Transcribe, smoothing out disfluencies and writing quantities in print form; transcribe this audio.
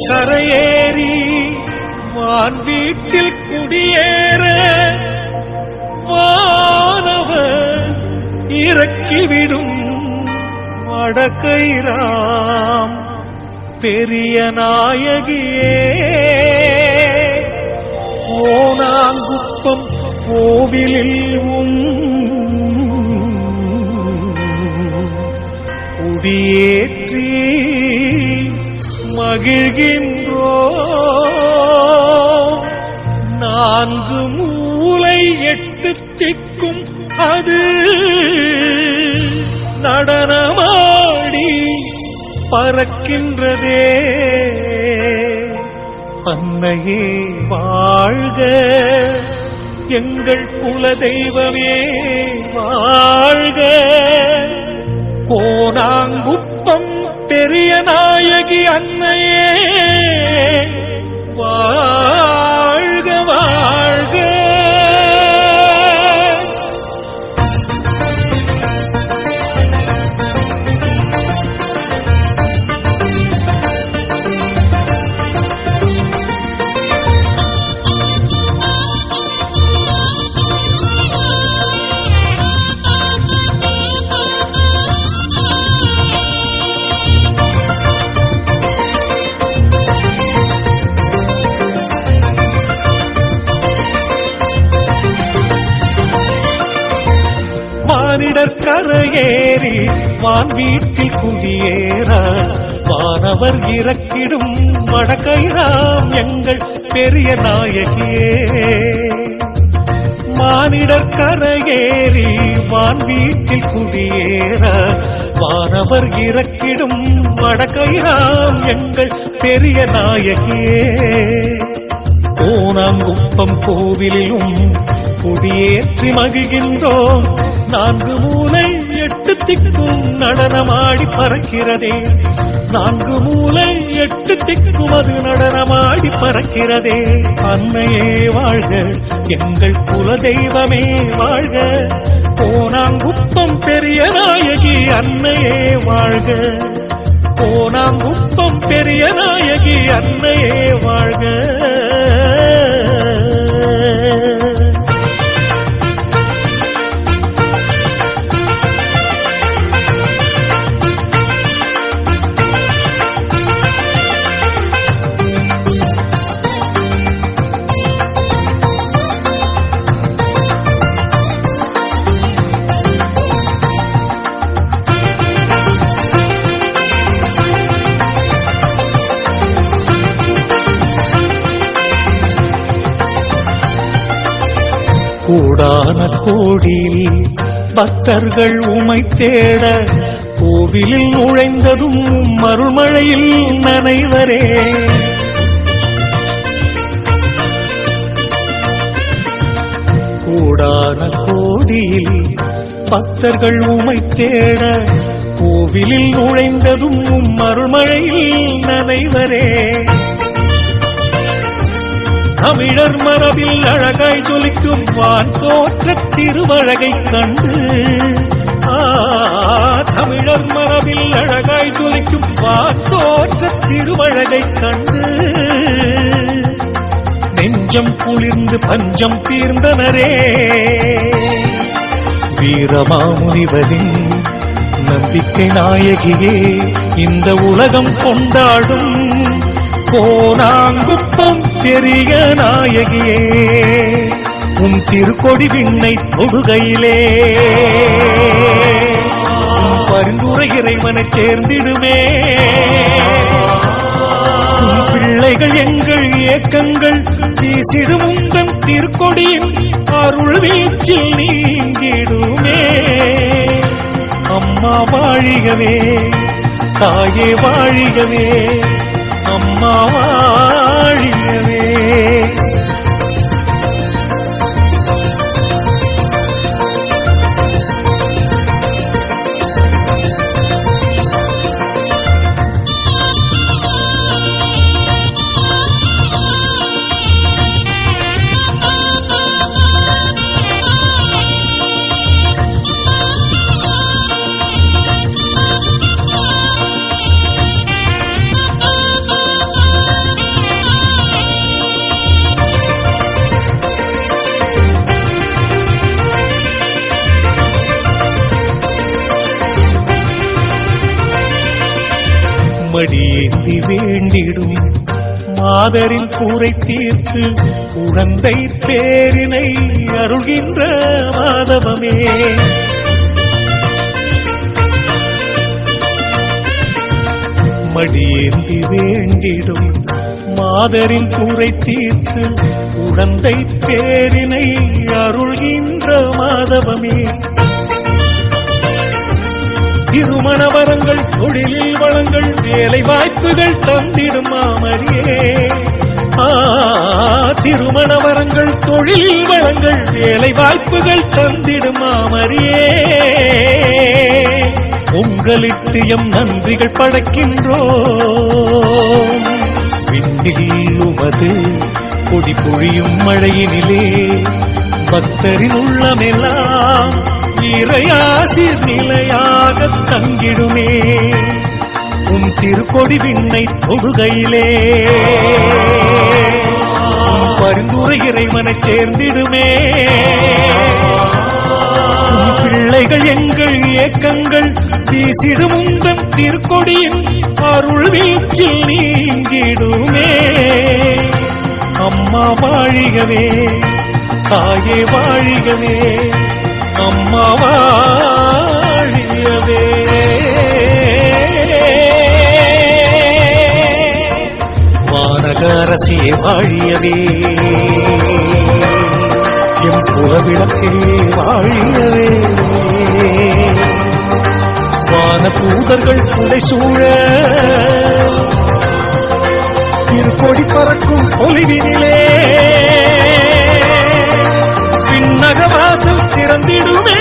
கரையேறி வான் வீட்டில் குடியேற வானவர் இறக்கிவிடும் வடக்கைராம் பெரிய நாயகியே ஓனாங்குப்பம் கோவிலில் குடியேற்றி மகிழ்கின்றோ நான்கு மூலை எட்டு திக்கும் அது நடனமாடி பறக்கின்றதே அன்னையே வாழ்க எங்கள் குலதெய்வமே வாழ்க கோனாங்குப்பம் பெரிய நாயகி அன்னையே வாழ்க வாழ்க. மானிடர் கரையேறி வான் வீட்டில் குடியேற வானவர் இறக்கிடும் வடக்கைராம் எங்கள் பெரிய நாயகியே மானிடர் கரையேறி வான் வீட்டில் குடியேற வானவர் இறக்கிடும் வடக்கைராம் எங்கள் பெரிய நாயகியே ஓனாங்குப்பம் கோவிலிலும் குடியேற்றி மகிழ்கின்றோம் நான்கு மூலை எட்டு திக்கும் நடனமாடி பறக்கிறதே நான்கு மூலை எட்டு திக்கும் அது நடனமாடி பறக்கிறதே அன்னையே வாழ்க எங்கள் குலதெய்வமே வாழ்க ஓனாங்குப்பம் பெரிய நாயகி அன்னையே வாழ்க ஓனாங்குப்பம் பெரிய நாயகி அன்னையே வாழ்க. கூடான கோடியில் பக்தர்கள் உமை தேட கோவிலில் நுழைந்ததும் மறுமழையில் நனைவரே கூடான கோடியில் பக்தர்கள் உமை தேட கோவிலில் நுழைந்ததும் மறுமழையில் நனைவரே தமிழர் மரபில் அழகாய் ஜொலிக்கும் வான் தோற்ற திருவழகை கண்டு தமிழர் மரபில் அழகாய் ஜொலிக்கும் வான் தோற்ற திருவழகை கண்டு நெஞ்சம் குளிர்ந்து பஞ்சம் தீர்ந்தனரே வீரமாமுனிவரின் நம்பிக்கை நாயகியே இந்த உலகம் கொண்டாடும் கோனாங்குப்பம் பெரிய நாயகியே உன் திருக்கொடி விண்ணை தொடுகையிலே உன் பரிந்துரை இறைவனை சேர்ந்திடுமே உன் பிள்ளைகள் எங்கள் ஏக்கங்கள் வீசிடும் உந்தன் திருக்கொடியின் அருள் வீச்சில் நீங்கிடுமே அம்மா வாழிகவே தாயே வாழிகவே அம்மா வாழிகவே. மடியேந்தி வேண்டிடும் மாதரின் கூரை தீர்த்து குழந்தை பேரினை அருள்கின்ற மாதவமே. மடியேந்தி வேண்டிடும் மாதரின் கூரை தீர்த்து குழந்தை பேரினை அருள்கின்ற மாதவமே. திருமண வரங்கள், தொழிலில் வளங்கள், வேலை வாய்ப்புகள் தந்திடும் மாமரியே. திருமண வரங்கள், தொழிலில் வளங்கள், வேலை வாய்ப்புகள் தந்திடும் மாமரியே. உங்களுக்கு எம் நன்றிகள் படைக்கின்றோம். விண்ணில் உமது கொடி பொழியும் மழையினிலே பக்தரின் உள்ளமெல்லாம் இறையாசிர் நிலையாக தங்கிடுமே. உன் திருக்கொடி விண்ணை தொடுகையிலே உன் பரிந்துரை இறைவனை சேர்ந்திடுமே. உன் பிள்ளைகள் எங்கள் ஏக்கங்கள் வீசிடும் உந்தன் திருக்கொடியின் அருள் வீச்சில் நீங்கிடுமே. அம்மா வாழிகவே, தாயே வாழிகவே, அம்மா வாழியவே. வானகரசியே வாழியவே, எம் புறவிளக்கே வாழியவே. வான தூதர்கள் புடை சூழ திருக்கொடி பறக்கும் ஒளிவினிலே விண்ணக வாசல் திறந்திடுமே.